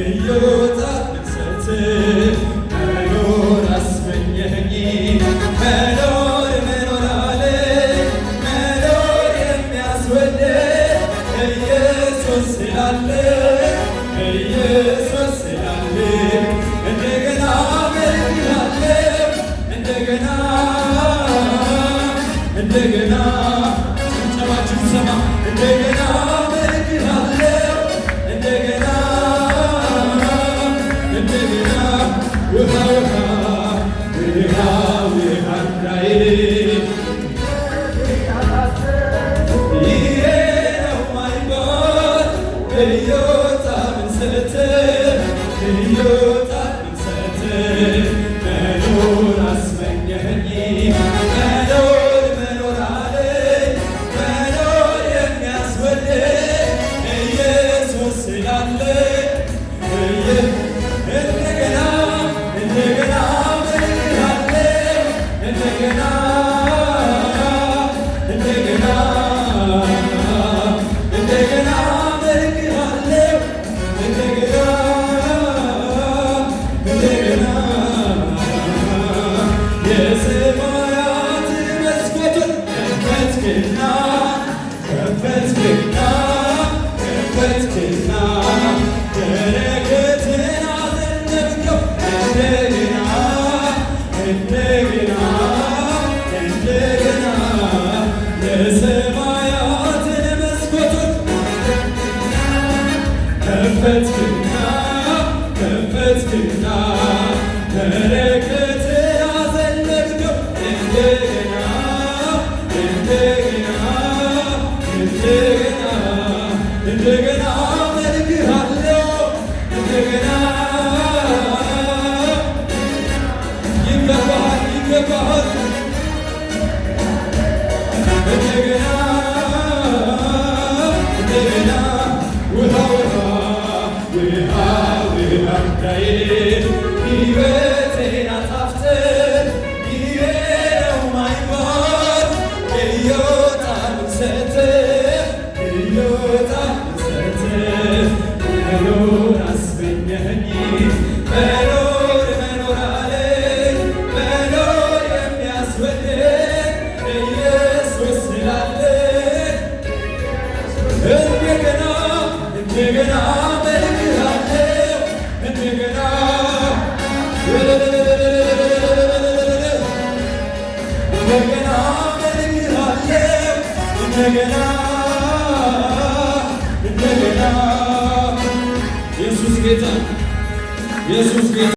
እዮታ ፍልሰት መኖር አስመኘኝ መኖር መኖር አለ መኖር የሚያስወድድ ኢየሱስ ስላለ ኢየሱስ ስላለ እንደገና አመልክሃለሁ እንደገና እንደገና ጭብጨባችሁ ሰማ እንደገና አመልክሃለሁ እንደገና እንደገና ውሃ ውሃ ውሃ ውሃ እንዳይል ይሄ ነው ማይባል እዮታ ፍልሰት እዮታ ፍልሰት መኖር አስመኘኝ መኖር መኖር አለኝ መኖር የሚያስወድድ ኢየሱስ ስላለ እንደገና እንደገና አመልክሃለሁ እንደገና እንደገና እንደገና አመልክሃለሁ እንደገና እንደገና የሰማያት መስኮቶች ከፈትክና ከፈትክና ከፈትክና በረከትን አዘነብከው እንደገና እንደገና እንደገና የሰማያትን መስኮቶች ከፈትክና ከፈትክና በረከትን አዘነብከው እንደገና እንደገና እንደገና እንደገና አመልክሃለሁ እንደገና ይገባሃል ይገባሃል እንደገና እንደገና ውሃ ውሃ ውሃ ውሃ እንዳይል ሕይወቴን አጣፍጥህ ይሄ ነው ማይባል እዮታ ፍልሰት እዮታ ፍልሰት መኖር አስመኘኝ መኖር መኖር አለኝ መኖር የሚያስወድድ ኢየሱስ ስላለ እንደገና እንደገና አመልክሃለሁ እንደገና እንደገና አመልክሃለሁ እንደገና እንደገና ኢየሱስ ጌታ ኢየሱስ ጌታ